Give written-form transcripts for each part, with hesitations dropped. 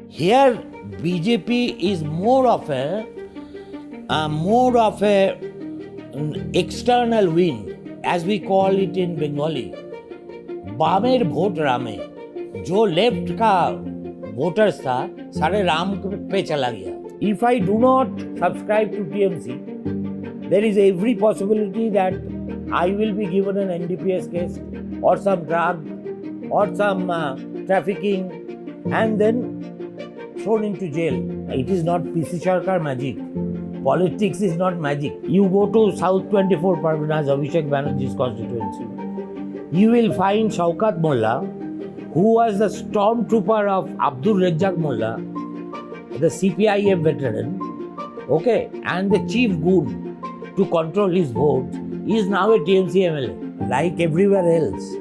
Here, BJP is more of a external wind, as we call it in Bengali. बामेर वोट रामे, जो left का वोटर्स था सारे राम पे चला गया. If I do not subscribe to TMC, there is every possibility that I will be given an NDPS case or some drug or some trafficking and then thrown into jail. It is not PC Sarkar magic. Politics is not magic. You go to South 24 Parganas, Abhishek Banerjee's constituency. You will find Shaukat Mullah, who was the stormtrooper of Abdul Razzaq Mullah, the CPIM veteran, okay, and the chief goon to control his vote, is now a TMC MLA. Like everywhere else,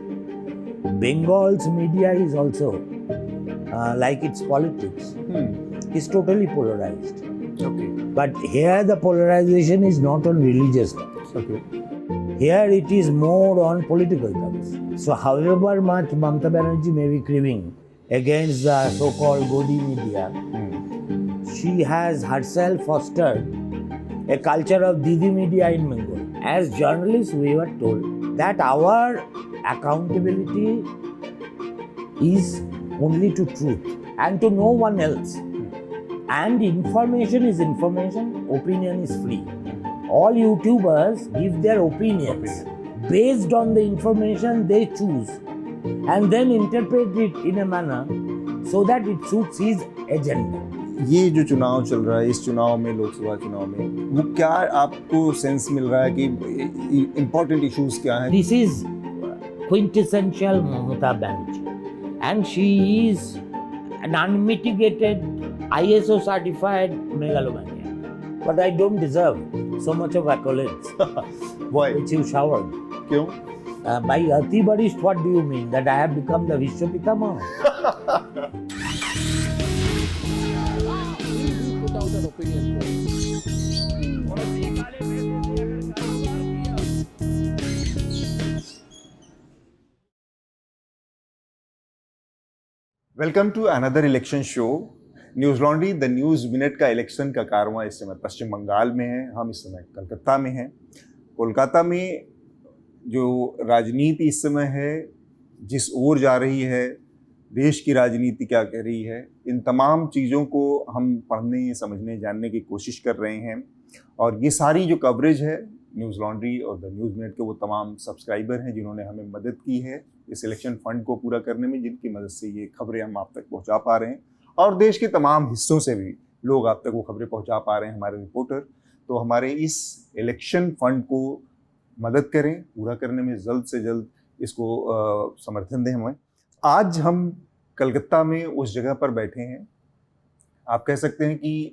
Bengal's media is also like its politics. It's totally polarized. Okay. But here the polarization is not on religious terms. Okay. Here it is more on political terms. So however much Mamata Banerjee may be cribbing against the so-called Godi media, she has herself fostered a culture of Didi media in Bengal. As journalists, we were told that our accountability is only to truth and to no one else. And information is information, opinion is free. All YouTubers give their opinions based on the information they choose and then interpret it in a manner so that it suits his agenda. ये जो चुनाव चल रहा है, इस चुनाव में, लोकसभा चुनाव में, वो क्या आपको सेंस मिल रहा है कि इम्पोर्टेंट इश्यूज क्या हैं? This is quintessential Mamata Banerjee, and she is an unmitigated ISO certified megalomaniac. But I don't deserve so much of accolades Why? which you showered. क्यों? By Ati Barist, what do you mean? That I have become the Vishwapitama? Put out an opinion poll. Welcome to another election show. News laundry the news minute का election का कारवां इस समय पश्चिम बंगाल में है. हम इस समय कलकत्ता में हैं. कोलकाता में जो राजनीति इस समय है, जिस ओर जा रही है, देश की राजनीति क्या कह रही है, इन तमाम चीज़ों को हम पढ़ने, समझने, जानने की कोशिश कर रहे हैं. और ये सारी जो कवरेज है न्यूज़ लॉन्ड्री और द न्यूज़ मिनट के वो तमाम सब्सक्राइबर हैं जिन्होंने हमें मदद की है इस इलेक्शन फंड को पूरा करने में, जिनकी मदद से ये खबरें हम आप तक पहुंचा पा रहे हैं. और देश के तमाम हिस्सों से भी लोग आप तक वो खबरें पहुंचा पा रहे हैं, हमारे रिपोर्टर. तो हमारे इस इलेक्शन फंड को मदद करें, पूरा करने में जल्द से जल्द इसको समर्थन दें हमें. आज हम कलकत्ता में उस जगह पर बैठे हैं, आप कह सकते हैं कि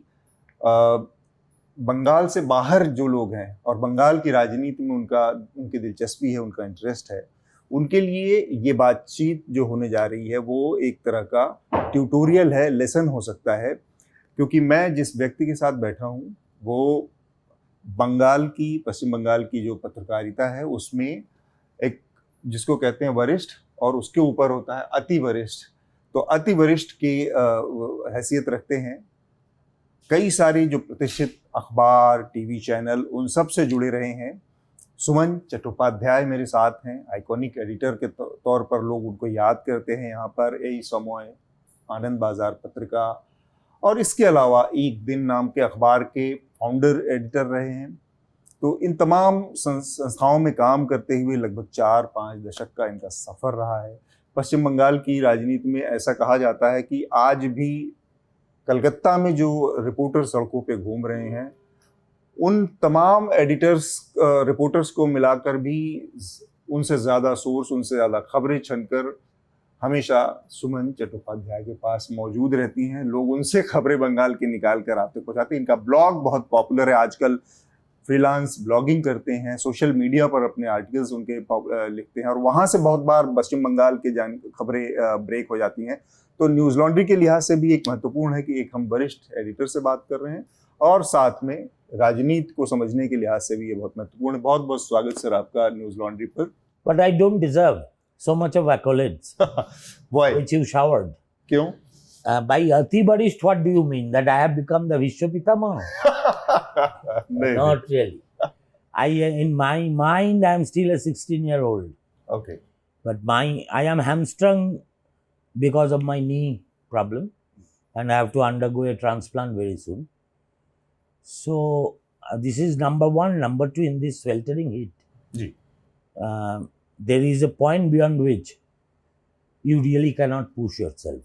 बंगाल से बाहर जो लोग हैं और बंगाल की राजनीति में उनकी दिलचस्पी है, उनका इंटरेस्ट है, उनके लिए ये बातचीत जो होने जा रही है वो एक तरह का ट्यूटोरियल है, लेसन हो सकता है. क्योंकि मैं जिस व्यक्ति के साथ बैठा हूँ वो पश्चिम बंगाल की जो पत्रकारिता है उसमें एक जिसको कहते हैं वरिष्ठ और उसके ऊपर होता है अति वरिष्ठ. तो अति वरिष्ठ की हैसियत रखते हैं. कई सारे जो प्रतिष्ठित अखबार, टीवी चैनल, उन सब से जुड़े रहे हैं. सुमन चट्टोपाध्याय मेरे साथ हैं. आइकॉनिक एडिटर के तौर पर लोग उनको याद करते हैं यहाँ पर. ए समय, आनंद बाजार पत्रिका और इसके अलावा एक दिन नाम के अखबार के फाउंडर एडिटर रहे हैं. तो इन तमाम संस्थाओं में काम करते हुए लगभग 4-5 दशक का इनका सफ़र रहा है. पश्चिम बंगाल की राजनीति में ऐसा कहा जाता है कि आज भी कलकत्ता में जो रिपोर्टर सड़कों पे घूम रहे हैं, उन तमाम रिपोर्टर्स को मिलाकर भी उनसे ज़्यादा सोर्स, उनसे ज़्यादा खबरें छनकर हमेशा सुमन चट्टोपाध्याय के पास मौजूद रहती हैं. लोग उनसे खबरें बंगाल की निकाल कर आप तक पहुँचाते हैं. इनका ब्लॉग बहुत पॉपुलर है आजकल. फ्रीलांस ब्लॉगिंग करते हैं, सोशल मीडिया पर अपने आर्टिकल्स उनके लिखते हैं और वहाँ से बहुत बार पश्चिम बंगाल के खबरें ब्रेक हो जाती हैं. तो न्यूज़ लॉन्ड्री के लिहाज से भी एक महत्वपूर्ण है कि एक हम वरिष्ठ एडिटर से बात कर रहे हैं और साथ में राजनीति को समझने के लिहाज से भी ये बहुत महत्वपूर्ण है. बहुत बहुत स्वागत सर आपका न्यूज़ लॉन्ड्री पर. But I don't deserve so much of accolades Why? which you showered. क्यों? By Ati Barisht, what do you mean? That I have become the Vishwapitama? नहीं, Not really. In my mind, I am still a 16-year-old. Okay, But I am hamstrung because of my knee problem, and I have to undergo a transplant very soon. So this is number one. Number two, in this sweltering heat, जी, there is a point beyond which you really cannot push yourself,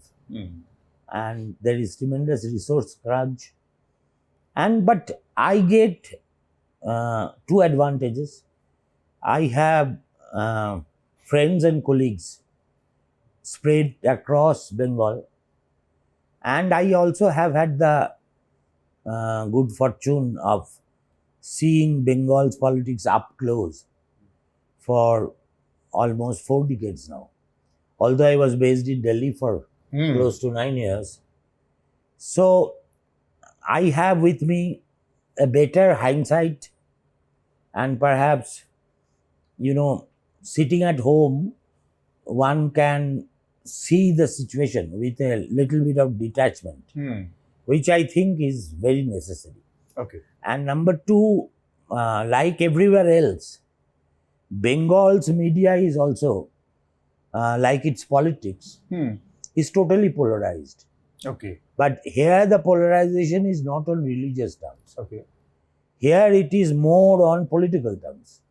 and there is tremendous resource crunch. But I get two advantages. I have friends and colleagues spread across Bengal, and I also have had the good fortune of seeing Bengal's politics up close for almost 4 decades now. Although I was based in Delhi for close to 9 years. So I have with me a better hindsight, and perhaps, sitting at home, one can see the situation with a little bit of detachment, which I think is very necessary. Okay, And number two, like everywhere else, Bengal's media is also, like its politics, is totally polarized. Okay, But here the polarization is not on religious terms. Okay, Here it is more on political terms.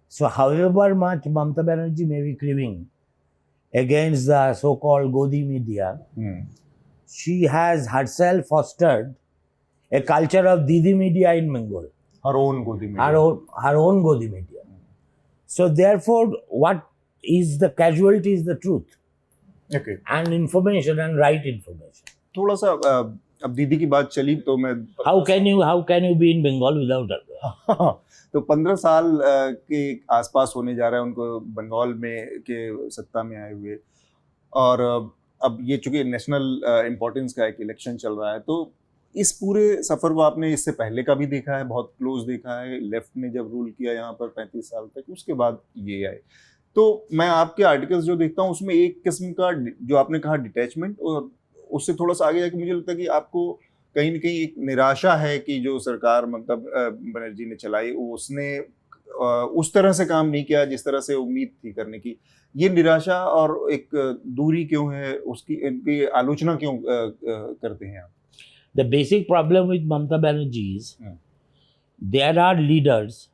So however much Mamata Banerjee may be cribbing against the so-called Godi media, she has herself fostered a culture of Didi media in Bengal, her own गोदी में, her own Godi media. So therefore, what is the casualty is the truth okay, and information and right information. थोड़ा सा अब दीदी की बात चली तो मैं How can you be in Bengal without her? तो 15 साल के आसपास होने जा रहा है उनको बंगाल में के सत्ता में आए हुए, और अब ये चूंकि नेशनल इम्पोर्टेंस का एक इलेक्शन चल रहा है, तो इस पूरे सफर को आपने इससे पहले का भी देखा है, बहुत क्लोज देखा है, लेफ्ट ने जब रूल किया यहाँ पर 35 साल तक, उसके बाद ये आए। तो मैं आपके आर्टिकल्स जो देखता हूँ उसमें एक किस्म का जो आपने कहा डिटैचमेंट, और उससे थोड़ा सा आगे जाके मुझे लगता है कि आपको कहीं न कहीं एक निराशा है कि जो सरकार ममता बनर्जी ने चलाई उसने उस तरह से काम नहीं किया जिस तरह से उम्मीद थी करने की। ये निराशा और एक दूरी क्यों है, उसकी इनकी आलोचना क्यों करते हैं आप? The basic problem with Mamata Banerjee is there are leaders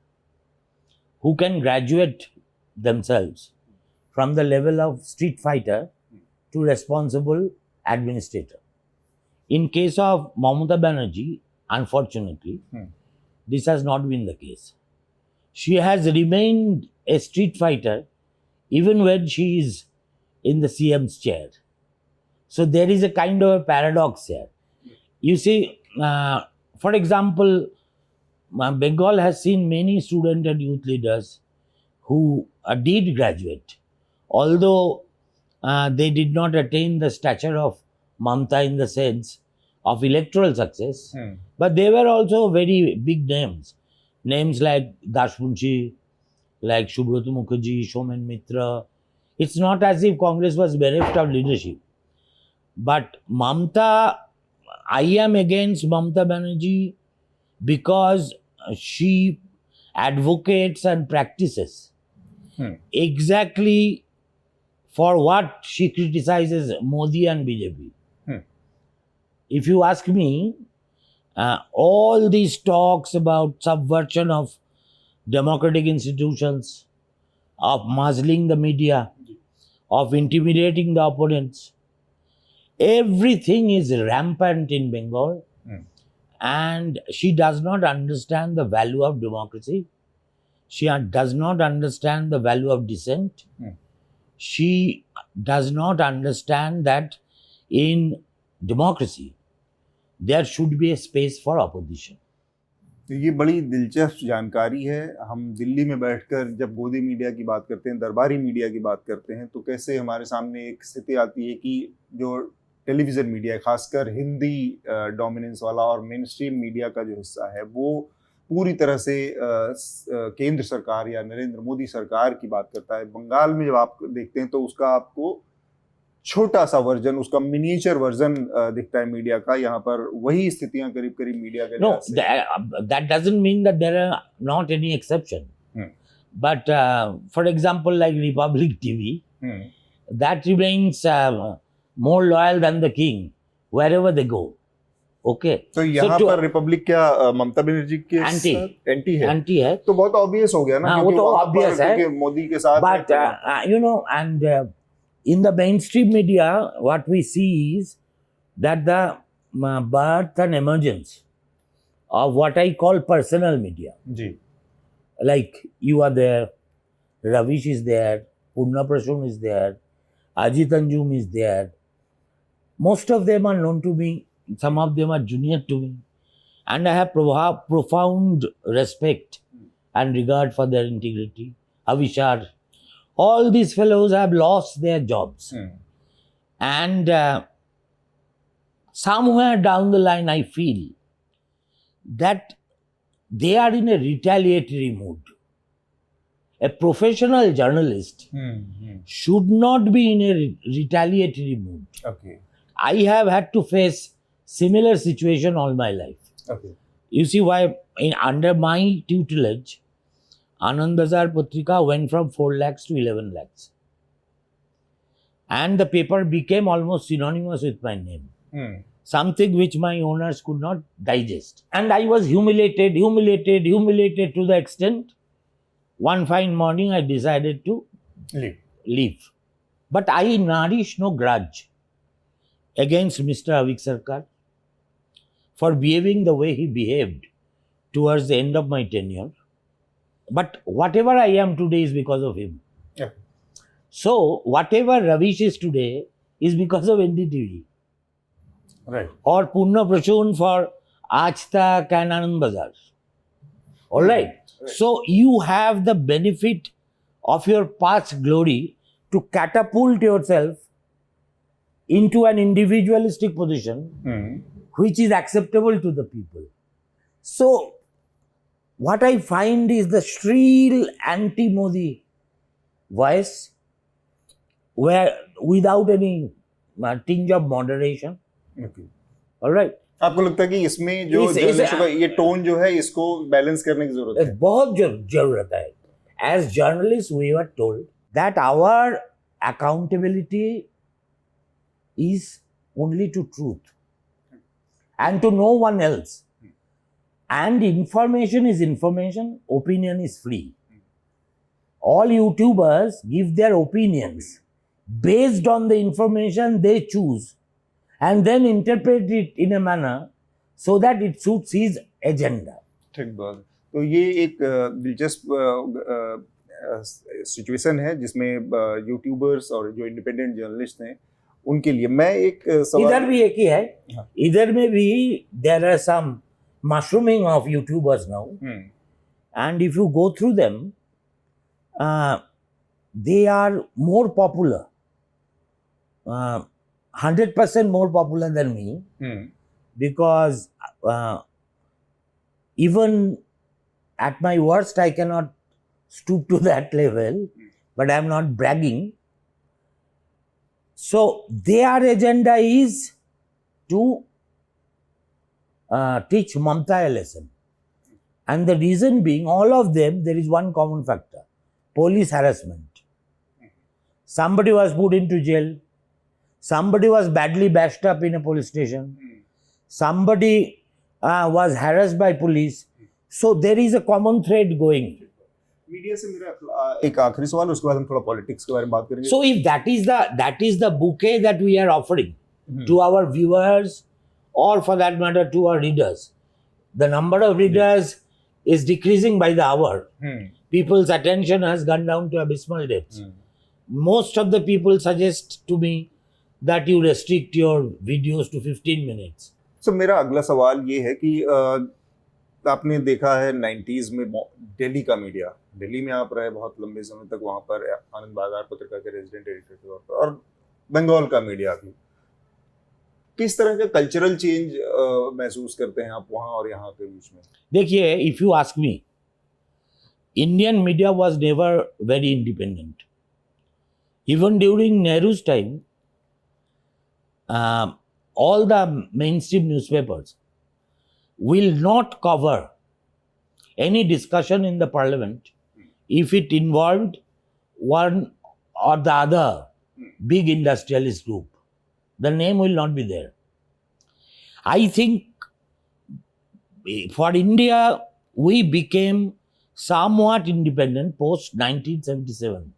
who can graduate themselves from the level of street fighter to responsible administrator. In case of Mamata Banerjee, unfortunately, this has not been the case. She has remained a street fighter even when she is in the CM's chair. So there is a kind of a paradox here. You see, for example, Bengal has seen many student and youth leaders who did graduate, although they did not attain the stature of Mamata in the sense of electoral success, but they were also very big names. Names like Dashmunshi, like Subroto Mukherjee, Somen Mitra. It's not as if Congress was bereft of leadership. But Mamata, I am against Mamata Banerjee because she advocates and practices exactly for what she criticizes Modi and BJP. If you ask me, all these talks about subversion of democratic institutions, of muzzling the media, of intimidating the opponents, everything is rampant in Bengal, and she does not understand the value of democracy. She does not understand the value of dissent. She does not understand that in democracy there should be a space for opposition. तो ये बड़ी दिलचस्प जानकारी है। हम दिल्ली में बैठकर जब गोदी मीडिया की बात करते हैं, दरबारी मीडिया की बात करते हैं, तो कैसे हमारे सामने एक स्थिति आती है कि जो टेलीविज़न मीडिया, खासकर हिंदी डोमिनेंस वाला और मेन स्ट्रीम मीडिया का जो हिस्सा है, वो पूरी तरह से केंद्र सरकार या नरेंद्र मोदी सरकार की बात करता है। बंगाल में जब आप देखते हैं तो उसका आपको छोटा सा वर्जन, उसका मिनिएचर वर्जन दिखता है मीडिया का। यहाँ पर वही स्थितियां करीब करीब मीडिया के No, लिहाज से। that doesn't mean that there are not any exception. Hmm. But for example, like Republic TV, hmm, that remains more loyal than the king wherever they go. Okay. तो यहाँ to- पर Republic क्या ममता बनर्जी के Anti. Anti है, Anti है. तो बहुत obvious हो गया ना, हाँ, वो क्योंकि तो वहाँ पर obvious है. क्योंकि मोदी के साथ But you know, and in the mainstream media, what we see is that the birth and emergence of what I call personal media. जी, Like you are there, Ravish is there, Purna Prashun is there, Ajit Anjum is there. Most of them are known to me, some of them are junior to me, and I have profound respect and regard for their integrity. Avishar, all these fellows have lost their jobs. Hmm, And somewhere down the line, I feel that they are in a retaliatory mood. A professional journalist should not be in a retaliatory mood. Okay I have had to face similar situation all my life. Okay You see why under my tutelage, Anand Bazar Patrika went from 4 lakhs to 11 lakhs. And the paper became almost synonymous with my name. Hmm, Something which my owners could not digest. And I was humiliated to the extent, one fine morning I decided to leave, leave. But I nourish no grudge against Mr. Avik Sarkar for behaving the way he behaved towards the end of my tenure. But whatever I am today is because of him. Yeah. So, whatever Ravish is today is because of NDTV. Right, Or Purna Prashun for Aaj Tak and Anand Bazar. All right. Right. So, you have the benefit of your past glory to catapult yourself into an individualistic position which is acceptable to the people. So, what I find is the shrill anti-Modi voice, where without any tinge of moderation. Okay. All right. आपको लगता है कि इसमें जो जर्नलिस्टों का ये tone जो है, इसको बैलेंस करने की जरूरत है? बहुत जरूरत है. As journalists, we were told that our accountability is only to truth and to no one else. And information is information, opinion is free. All YouTubers give their opinions based on the information they choose and then interpret it in a manner so that it suits his agenda. ठीक बात। तो ये एक दिलचस्प situation है जिसमें YouTubers और जो इंडिपेंडेंट जर्नलिस्ट हैं उनके लिए मैं एक सवाल, इधर भी एक ही है. हाँ। इधर में भी there are some mushrooming of YouTubers now, and if you go through them, they are more popular, 100% more popular than me, because even at my worst I cannot stoop to that level, but I am not bragging. So their agenda is to teach Mamta a lesson. And the reason being, all of them, there is one common factor: police harassment. Somebody was put into jail, somebody was badly bashed up in a police station, somebody was harassed by police. So there is a common thread going. Media से मेरा एक आखिरी सवाल, उसके बाद हम थोड़ा politics के बारे में बात करेंगे। So if that is the bouquet that we are offering to our viewers, or for that matter to our readers, the number of readers is decreasing by the hour. People's attention has gone down to abysmal depths. Most of the people suggest to me that you restrict your videos to 15 minutes. So मेरा अगला सवाल ये है कि आपने देखा है 90s में दिल्ली का मीडिया, दिल्ली में आप रहे बहुत लंबे समय तक, वहाँ पर आनंद बाजार पत्रिका के रेजिडेंट एडिटर के तौर पर, और बंगाल का मीडिया भी। किस तरह का कल्चरल चेंज महसूस करते हैं आप वहाँ और यहाँ के बीच में? देखिए, if you ask me, Indian media was never very independent. Even during Nehru's time, all the mainstream newspapers will not cover any discussion in the parliament if it involved one or the other big industrialist group. The name will not be there. I think for India, we became somewhat independent post 1977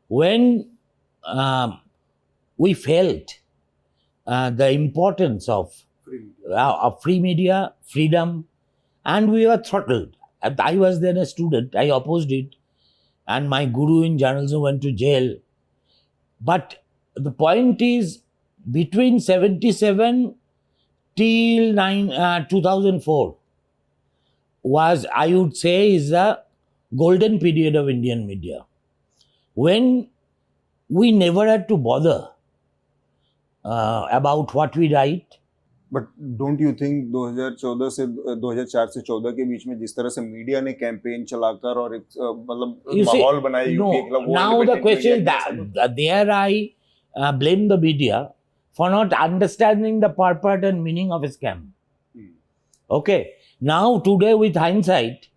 when we felt the importance of free media, freedom, and we were throttled. I was then a student, I opposed it, and my guru in journalism went to jail. But the point is, between 77 till 2004 was, I would say, is the golden period of Indian media, when we never had to bother about what we write. But don't you think 2014 से 2004 से 14 के बीच में जिस तरह से media ने campaign चलाकर और एक मतलब माहौल बनाया यूपी के खिलाफ, now the question is that there I blame the media for not understanding the purport and meaning of a scam. Okay, now today with hindsight,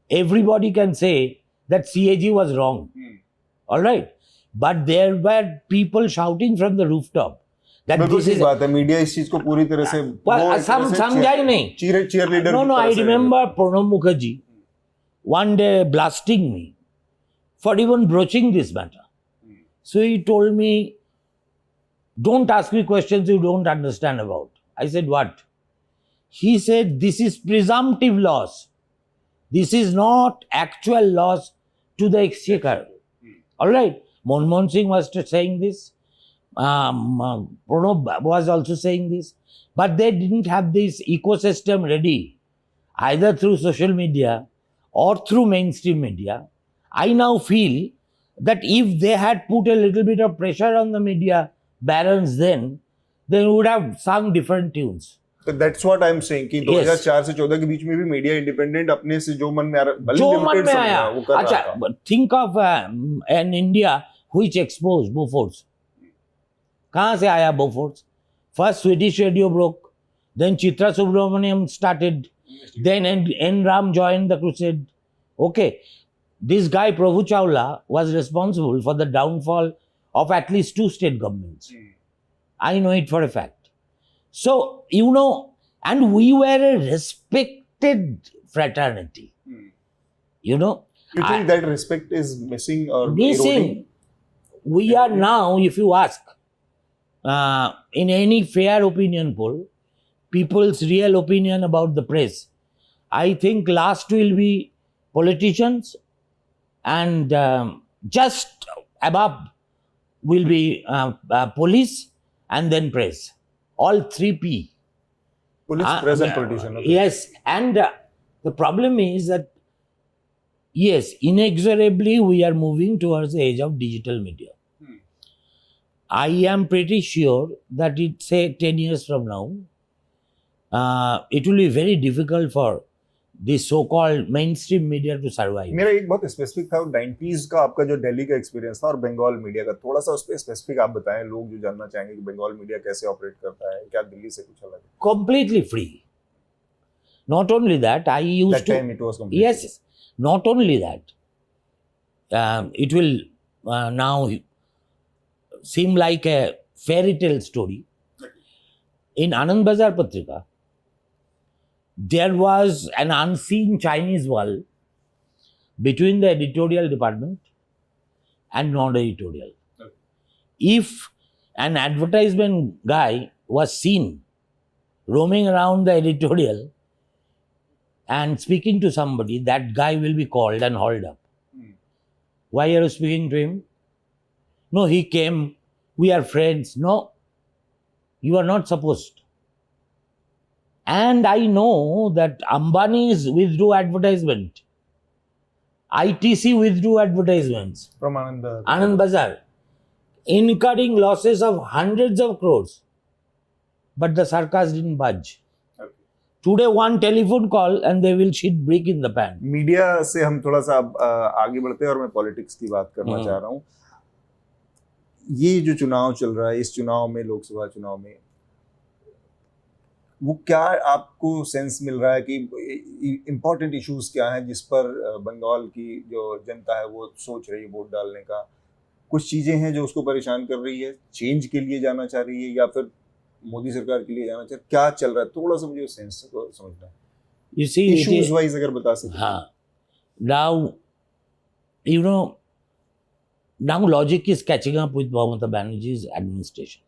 everybody can say that CAG was wrong. All right, but there were people shouting from the rooftop that this is बात है, media इस चीज को पूरी तरह से समझा ही नहीं. cheerleader No, I remember Pranab Mukherjee one day blasting me for even broaching this matter. So he told me, don't ask me questions you don't understand about. I said, what? He said, this is presumptive loss. This is not actual loss to the exchequer. All right. Manmohan Singh was saying this. Pranab was also saying this. But they didn't have this ecosystem ready, either through social media or through mainstream media. I now feel that if they had put a little bit of pressure on the media barons then, they would have sung different tunes. So that's what I'm saying कि 2004 से 14 के बीच में भी media independent अपने से जो मन में आ रहा, जो मन में आया, अच्छा, think of an India which exposed Bofors. कहाँ से आया Bofors? First Swedish radio broke, then Chitra Subramaniam started, then N. Ram joined the crusade. Okay, this guy Prabhu Chawla was responsible for the downfall of at least 2 state governments. I know it for a fact. So, you know, and we were a respected fraternity. You know. You think that respect is missing or missing? Eroding? We are now, if you ask, in any fair opinion poll, people's real opinion about the press, I think last will be politicians and just above will be police and then press. All 3P. Police, press and politician. Okay. Yes, and the problem is that, yes, inexorably we are moving towards the age of digital media. I am pretty sure that it, say 10 years from now, it will be very difficult for the so-called mainstream media to survive. मेरा एक बहुत specific था 90s का आपका जो दिल्ली का experience था और बंगाल मीडिया का, थोड़ा सा उस पे स्पेसिफिक आप बताएं, लोग जो जानना चाहेंगे कि बंगाल मीडिया कैसे ऑपरेट करता है, क्या दिल्ली से कुछ अलग है? Completely free. Not only that, I used That to... time it was completely Yes, not only that. It will now seem like a fairy tale story. In Anand Bazar Patrika, there was an unseen Chinese wall between the editorial department and non-editorial. Okay. If an advertisement guy was seen roaming around the editorial and speaking to somebody, that guy will be called and hauled up. Why are you speaking to him? No, he came, we are friends. No, you are not supposed. And I know that Ambani's withdrew advertisement. ITC withdrew advertisements. from Anand. Anand Bazar, incurring losses of hundreds of crores. But the sarkars didn't budge. Okay. Today, one telephone call and they will shit brick in the pan. Media से हम थोड़ा सा आगे बढ़ते हैं और मैं politics की बात करना चाह रहा हूँ. ये जो चुनाव चल रहा है, इस चुनाव में, लोकसभा चुनाव में, वो क्या आपको सेंस मिल रहा है कि इम्पोर्टेंट इश्यूज क्या हैं जिस पर बंगाल की जो जनता है वो सोच रही है वोट डालने का? कुछ चीजें हैं जो उसको परेशान कर रही है, चेंज के लिए जाना चाह रही है या फिर मोदी सरकार के लिए जाना चाह रही है? क्या चल रहा है, थोड़ा सा मुझे सेंस को समझना है, You see, it issues is- wise अगर बता सकें। हाँ. Now, you know, now logic is catching up with Mamata Banerjee's administration.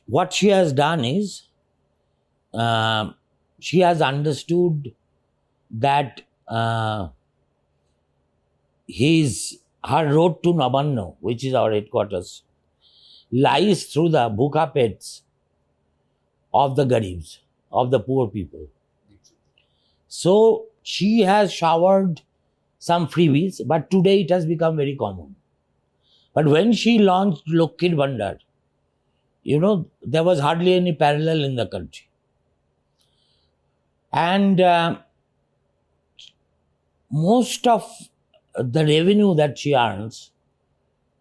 What she has done is, she has understood that her road to Nabanno, which is our headquarters, lies through the bhuka pets of the garibs, of the poor people. So she has showered some freebies, but today it has become very common. But when she launched Lokkir Bhandar, you know, there was hardly any parallel in the country. And most of the revenue that she earns,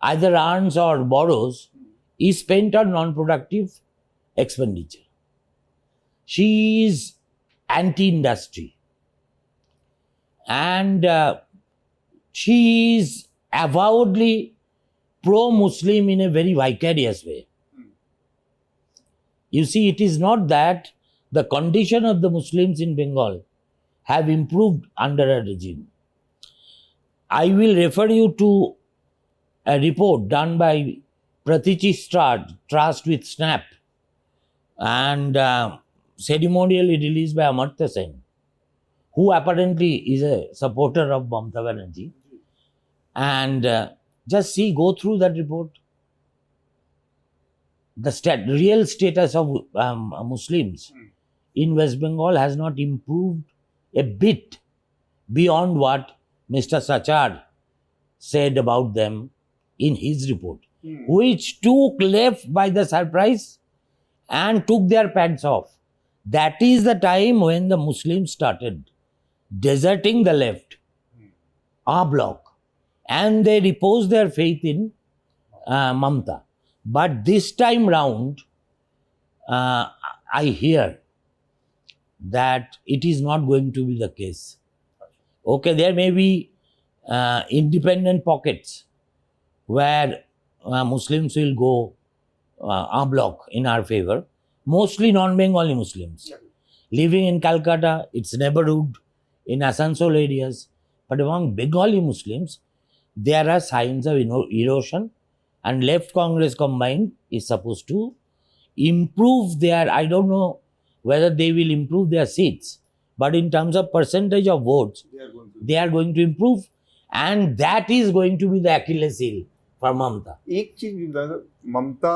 either earns or borrows, is spent on non-productive expenditure. She is anti-industry. And she is avowedly pro-Muslim in a very vicarious way. You see, it is not that the condition of the Muslims in Bengal have improved under her regime. I will refer you to a report done by Pratichi Trust with Snap and ceremonially released by Amartya Sen, who apparently is a supporter of Mamata Banerjee. And just go through that report. The real status of Muslims in West Bengal has not improved a bit beyond what Mr. Sachar said about them in his report, which took left by the surprise and took their pants off. That is the time when the Muslims started deserting the left, our bloc, and they reposed their faith in Mamata. But this time round, I hear that it is not going to be the case. Okay, there may be independent pockets where Muslims will go en bloc in our favor, mostly non-Bengali Muslims living in Calcutta, its neighborhood, in Asansol areas. But among Bengali Muslims, there are signs of erosion, and left Congress combined is supposed to improve their, I don't know whether they will improve their seats, but in terms of percentage of votes, they are going to improve, and that is going to be the Achilles heel for Mamata. एक चीज ममता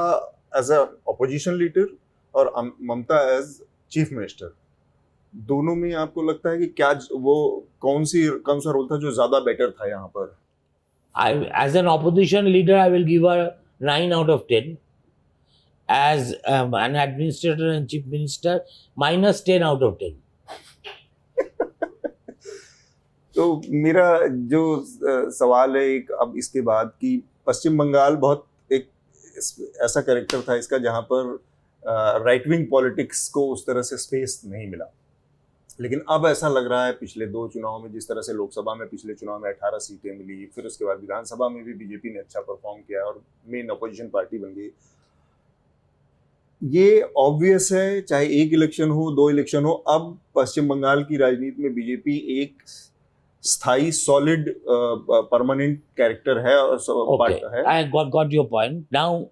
as a opposition leader और ममता as chief minister, दोनों में आपको लगता है कि क्या वो कौन सा रोल था जो ज्यादा बेटर था यहाँ पर? As an opposition leader, I will give her 9 out of 10. As an administrator and chief minister, minus 10 out of 10. तो मेरा जो सवाल है एक अब इसके बाद कि पश्चिम बंगाल बहुत एक ऐसा कैरेक्टर था इसका जहाँ पर राइट विंग पॉलिटिक्स को उस तरह से स्पेस नहीं मिला, लेकिन अब ऐसा लग रहा है पिछले 2 चुनाव में, जिस तरह से लोकसभा में पिछले चुनाव में 18 सीटें मिली, फिर उसके बाद विधानसभा में भी बीजेपी ने अच्छा परफॉर्म किया और मेन अपोजिशन पार्टी बन गई। ये ऑब्वियस है, चाहे एक इलेक्शन हो 2 इलेक्शन हो, अब पश्चिम बंगाल की राजनीति में बीजेपी एक स्थायी सॉलिड परमानेंट कैरेक्टर है और Okay, है। I got your point. Now,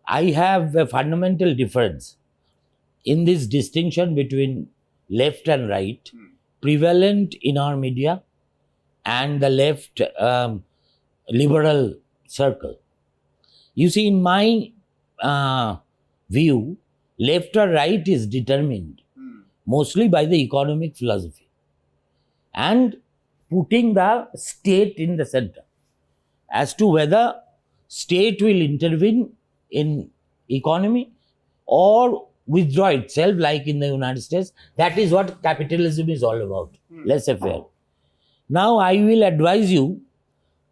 I have a fundamental difference in this distinction between left and right, prevalent in our media and the left liberal circle. You see, in my view, left or right is determined mostly by the economic philosophy and putting the state in the center as to whether state will intervene in economy or withdraw itself, like in the United States. That is what capitalism is all about, laissez-faire. Now I will advise you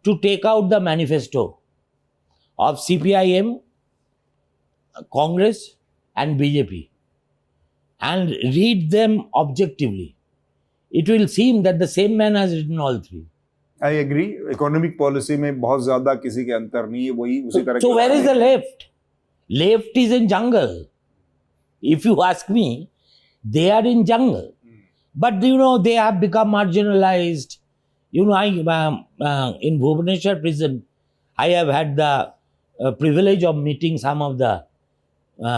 to take out the manifesto of CPIM, Congress and BJP and read them objectively, it will seem that the same man has written all three. I agree. Economic policy में बहुत ज्यादा किसी के अंतर नहीं है, वही उसी तरह So where is the left? Left is in jungle. If you ask me, they are in jungle. But you know, they have become marginalized. You know, in Bhubaneswar prison, I have had the privilege of meeting some of the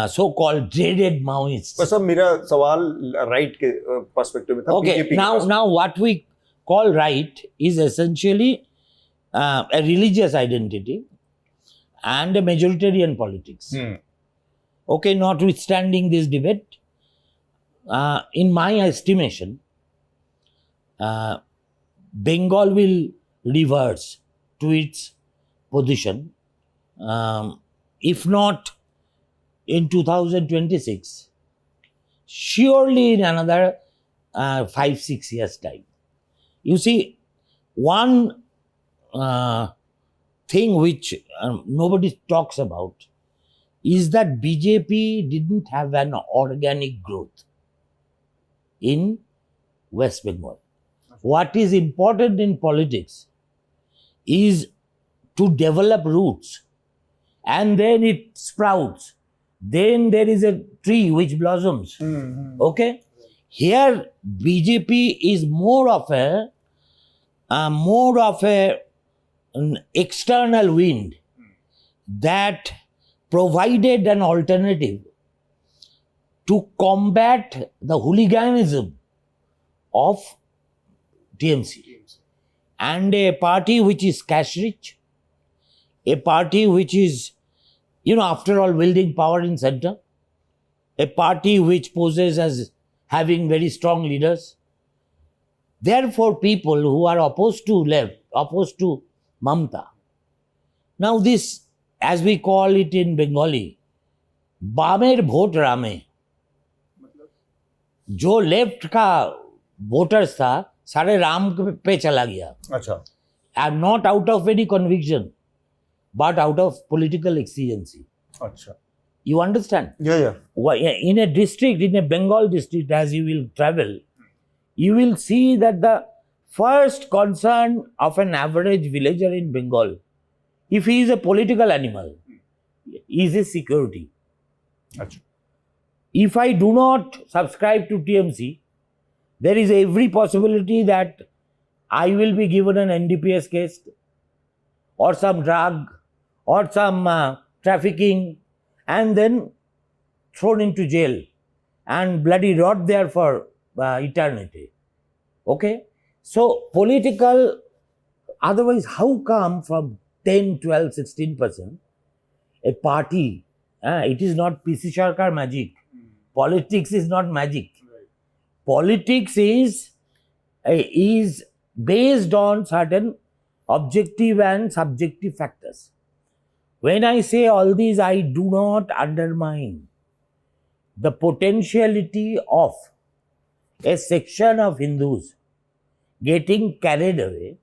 so-called dreaded Maoists. बस अब मेरा सवाल right के perspective में था. Okay, BJP के पास. now what we call right is essentially a religious identity and a majoritarian politics. Okay, notwithstanding this debate, in my estimation, Bengal will reverse to its position, if not in 2026, surely in another 5-6 years' time. You see, one thing which nobody talks about is that BJP didn't have an organic growth in West Bengal. What is important in politics is to develop roots, and then it sprouts. Then there is a tree which blossoms. Okay? Here, BJP is more of an external wind that provided an alternative to combat the hooliganism of TMC. And a party which is cash rich, a party which is, you know, after all, wielding power in center, a party which poses as having very strong leaders. Therefore, people who are opposed to left, opposed to Mamta. Now this, as we call it in Bengali, बामेर भोट रामे, जो left का voters था सारे राम पे चला गया. अच्छा. And not out of any conviction, but out of political exigency. अच्छा. You understand? Yeah. In a district, in a Bengal district, as you will travel, you will see that the first concern of an average villager in Bengal, if he is a political animal, is his security. अच्छा. If I do not subscribe to TMC, there is every possibility that I will be given an NDPS case or some drug or some trafficking and then thrown into jail and bloody rot there for eternity. Okay? So, political, otherwise, how come from 10, 12, 16% a party, it is not PC Sarkar magic. Politics is not magic. Politics is based on certain objective and subjective factors. When I say all these, I do not undermine the potentiality of a section of Hindus getting carried away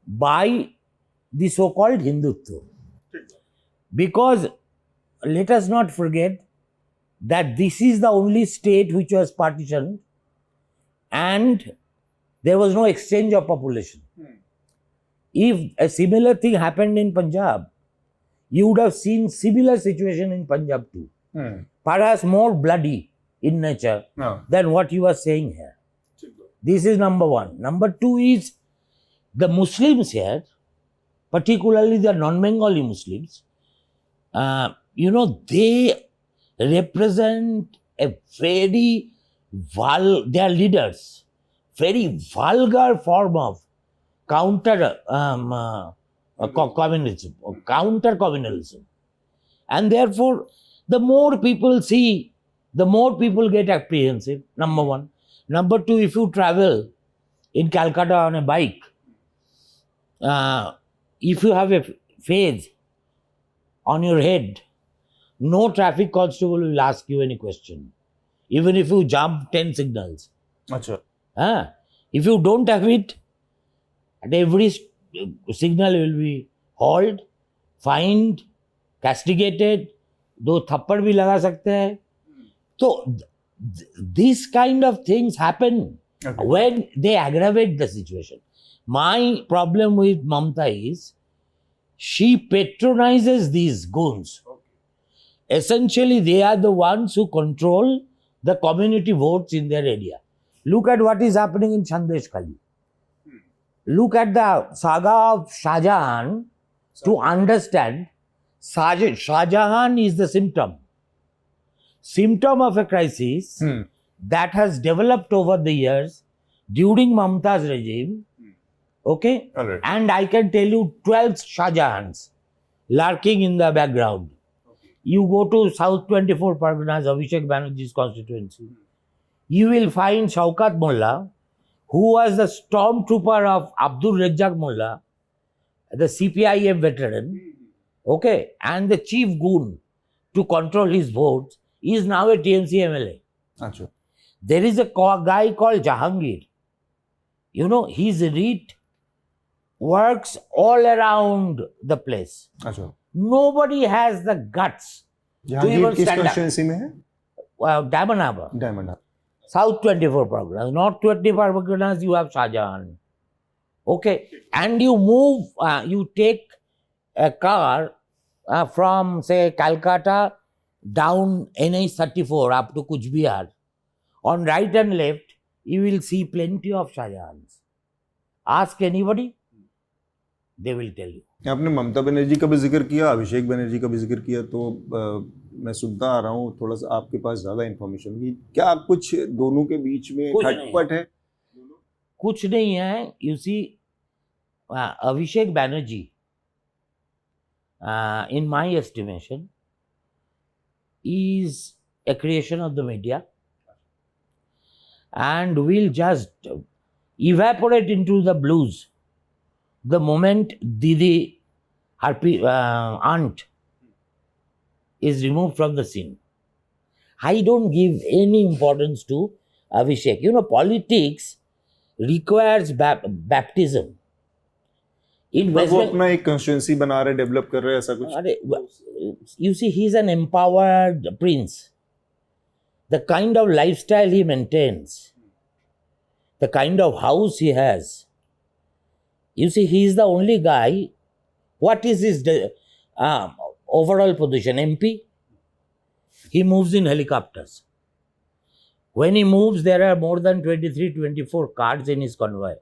by the so-called Hindutva. Because let us not forget that this is the only state which was partitioned and there was no exchange of population. If a similar thing happened in Punjab, you would have seen similar situation in Punjab too. Perhaps more bloody in nature than what you are saying here. This is number one. Number two is the Muslims here, particularly the non-Bengali Muslims, they represent a very their leaders, very vulgar form of communalism or counter communalism. And therefore, the more people see, the more people get apprehensive, number one. Number two, if you travel in Calcutta on a bike, if you have a fez on your head, no traffic constable will ask you any question, even if you jump 10 signals. अच्छा. If you don't have it, at every signal you will be hauled, fined, कैस्टिगेटेड, 2 थप्पड़ भी लगा सकते हैं. तो this kind of things happen Okay. when they aggravate the situation. My problem with Mamta is she patronizes these goons. Essentially, they are the ones who control the community votes in their area. Look at what is happening in Chandesh Khali. Look at the saga of Shah Jahan to understand. Shah Jahan is the symptom of a crisis that has developed over the years during Mamta's regime. Okay? All right. And I can tell you 12 Shah Jahans lurking in the background. You go to South 24 Parganas, Abhishek Banerjee's constituency. You will find Shaukat Mullah, who was the stormtrooper of Abdul Razzaq Mullah, the CPIM veteran, okay, and the chief goon to control his votes, is now a TMC MLA. अच्छा. There is a guy called Jahangir. You know, his REIT works all around the place. अच्छा. Nobody has the guts to Jahangir even किस stand up. Constituency में है? Diamond Harbour, diamond. South 24 Parganas, North 24 Parganas, you have Shah Jahan. Okay, and you move, you take a car from, say, Calcutta down NH 34 up to Kuch Bihar. On right and left, you will see plenty of Shah Jahans. Ask anybody, they will tell you. आपने ममता बनर्जी का भी जिक्र किया, अभिषेक बनर्जी का भी जिक्र किया, तो मैं सुनता आ रहा हूँ, थोड़ा सा आपके पास ज़्यादा इन्फॉर्मेशन होगी. क्या कुछ दोनों के बीच में कुछ नहीं खटपट है? कुछ नहीं है. You see, Abhishek Banerjee, in my estimation, is a creation of the media and will just evaporate into the blues the moment Didi, her aunt, is removed from the scene. I don't give any importance to Abhishek. You know, politics requires baptism. In वो West अपना एक constituency बना रहे, develop कर रहे हैं, ऐसा कुछ? you see, he's an empowered prince. The kind of lifestyle he maintains, the kind of house he has. You see, he is the only guy. What is his overall position? MP? He moves in helicopters. When he moves, there are more than 23, 24 cars in his convoy.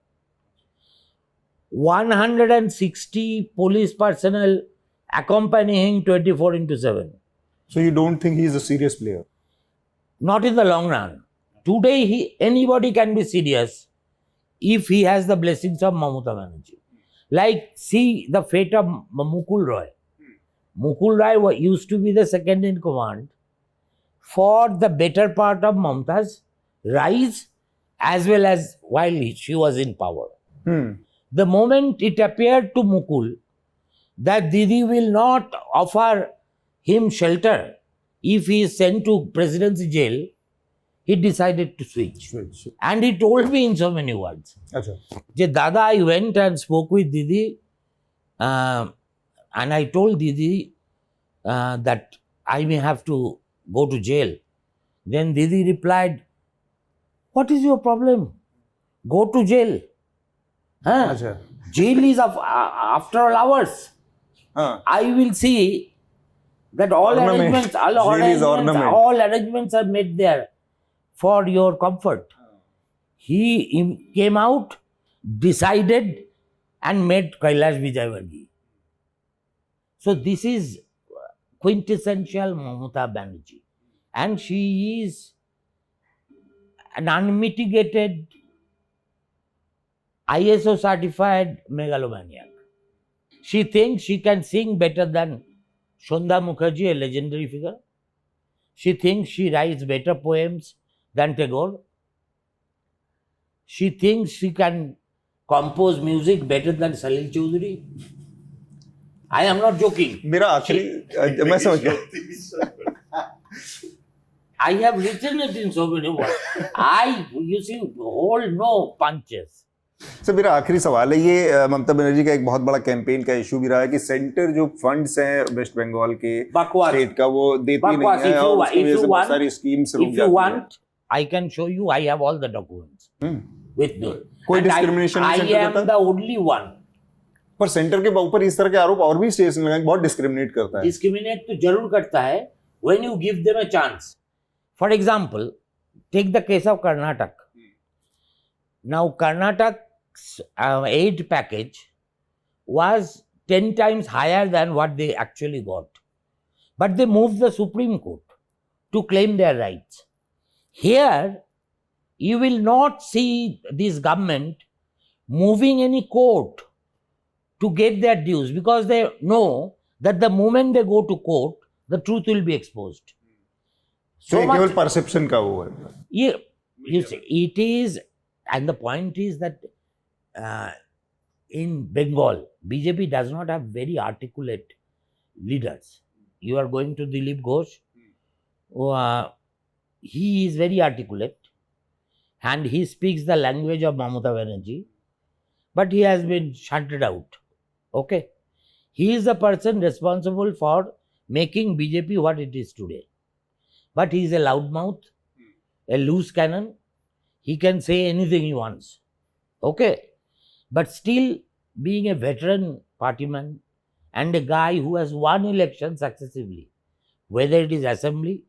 160 police personnel accompanying 24/7. So you don't think he is a serious player? Not in the long run. Today, anybody can be serious if he has the blessings of Mamata Banerjee. Like, see the fate of Mukul Roy. Mukul Roy used to be the second in command for the better part of Mamata's rise as well as while she was in power. The moment it appeared to Mukul that Didi will not offer him shelter if he is sent to presidency jail, he decided to switch. And he told me in so many words. अच्छा. Dada, I went and spoke with Didi and I told Didi that I may have to go to jail. Then Didi replied, "What is your problem? Go to jail. Huh? अच्छा. Jail is after all hours. हाँ. I will see that all Ornament. all arrangements are made there for your comfort." He came out, decided, and made Kailash Vijaywargiya. So this is quintessential Mamata Banerjee. And she is an unmitigated ISO certified megalomaniac. She thinks she can sing better than Shonda Mukherjee, a legendary figure. She thinks she writes better poems than Tagore. She thinks she can compose music better than Salil Chaudhary. I am not joking. मेरा आखिरी मैं समझ गया. I have written it in so many words. You see, hold no punches. Sir मेरा आखिरी सवाल है, ये ममता बनर्जी का एक बहुत बड़ा कैंपेन का इशू भी रहा है कि सेंटर जो फंड्स हैं वेस्ट बंगाल के बकवास। स्टेट का वो देती नहीं बकवास। है If you और wa- उसकी if वजह you से बहुत want- सारी स्कीम्स रुक If you जाती हैं। want, I can show you. I have all the documents with me. कोई And discrimination नहीं I center am करता? the only one. पर सेंटर के ऊपर इस तरह के आरोप और भी स्टेशन लगाए, बहुत डिस्क्रिमिनेट करता है। Discriminate तो जरूर करता है when you give them a chance. For example, take the case of Karnataka. Now, Karnataka's aid package was 10 times higher than what they actually got. But they moved the Supreme Court to claim their rights. Here, you will not see this government moving any court to get their dues because they know that the moment they go to court, the truth will be exposed. तो ये केवल perception का वो है। You see, it is, and the point is that in Bengal, BJP does not have very articulate leaders. You are going to Dilip Ghosh. He is very articulate and he speaks the language of Mamata Banerjee, but he has been shunted out. Okay? He is the person responsible for making BJP what it is today. But he is a loudmouth, a loose cannon. He can say anything he wants. Okay? But still, being a veteran partyman and a guy who has won elections successively, whether it is assembly,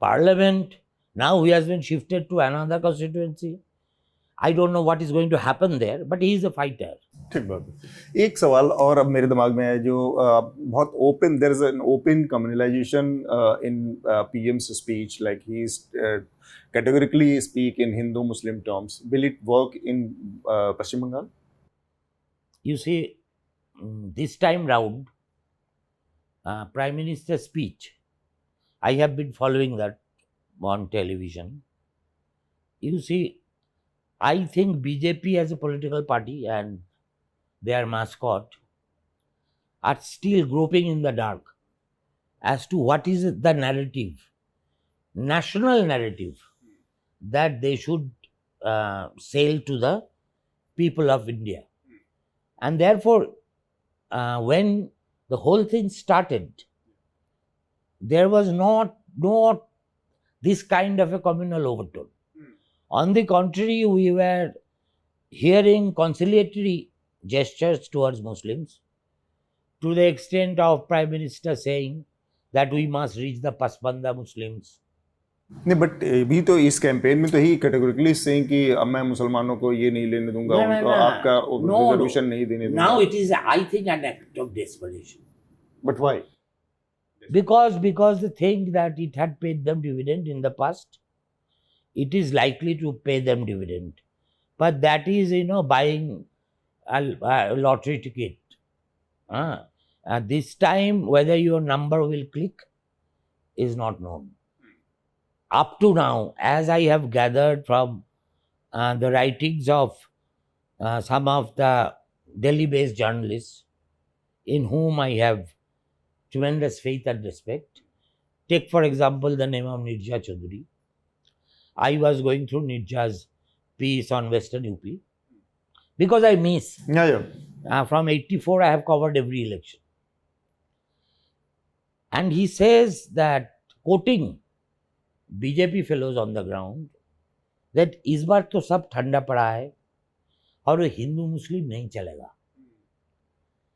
parliament, now he has been shifted to another constituency. I don't know what is going to happen there, but he is a fighter. ठीक बात है। एक सवाल और अब मेरे दिमाग में है जो बहुत open, there is an open communalisation in PM's speech, like he is categorically speak in Hindu Muslim terms. Will it work in Paschim Bengal? You see, this time round, Prime Minister's speech, I have been following that on television. You see, I think BJP as a political party and their mascot are still groping in the dark as to what is the narrative, national narrative, that they should sell to the people of India. And therefore, when the whole thing started, there was not this kind of a communal overtone. On the contrary, we were hearing conciliatory gestures towards Muslims, to the extent of Prime Minister saying that we must reach the Pasmanda Muslims. नहीं, but भी तो इस campaign में तो ही categorically saying कि अब मैं मुसलमानों को ये नहीं लेने दूंगा, उनको आपका रिजर्वेशन नहीं देने दूंगा. Now it is, I think, an act of desperation. But why? Because they think that it had paid them dividend in the past. It is likely to pay them dividend. But that is, buying a lottery ticket. This time, whether your number will click is not known. Up to now, as I have gathered from the writings of some of the Delhi-based journalists, in whom I have tremendous faith and respect, take for example the name of Nirja Chaudhary. I was going through Nirja's piece on Western UP because I miss. From 84, I have covered every election. And he says that, quoting BJP fellows on the ground, that इस बार तो सब ठंडा पड़ा है और हिंदू मुस्लिम नहीं चलेगा.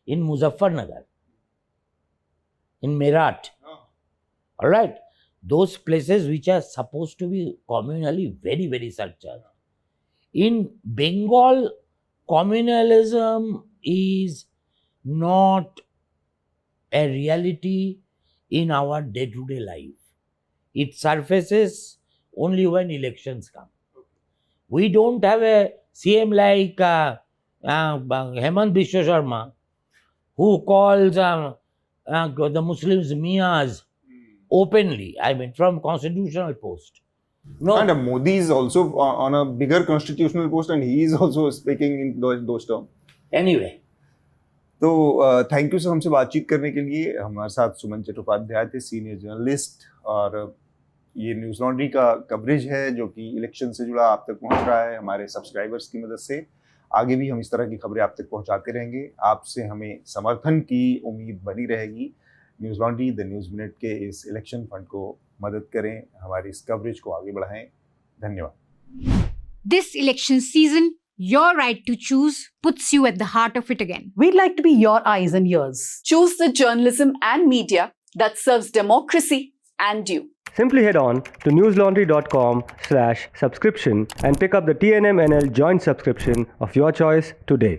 In Muzaffarnagar, in Meerut, all right, those places which are supposed to be communally very, very surcharged. In Bengal, communalism is not a reality in our day-to-day life. It surfaces only when elections come. We don't have a CM like Hemant Biswa Sharma, who calls the Muslims Mias openly, I mean, from constitutional post. No. And Modi is also on a bigger constitutional post, and he is also speaking in those terms. Anyway. तो thank you sir हमसे बातचीत करने के लिए. हमारे साथ सुमन चट्टोपाध्याय थे, senior journalist, और ये न्यूज़ लॉन्ड्री का कवरेज है जो कि इलेक्शन से जुड़ा आप तक पहुंच रहा है हमारे सब्सक्राइबर्स की मदद से. आगे भी हम इस तरह की खबरें आप तक पहुंचाते रहेंगे। आपसे हमें समर्थन की उम्मीद बनी रहेगी। News laundry the news minute के इस इलेक्शन फंड को मदद करें, हमारी इस कवरेज को आगे बढ़ाएं। धन्यवाद। This election season, your right to choose puts you at the heart of it again. We'd like to be your eyes and ears. Choose the journalism and media that serves democracy and you. Simply head on to newslaundry.com/subscription and pick up the TNMNL joint subscription of your choice today.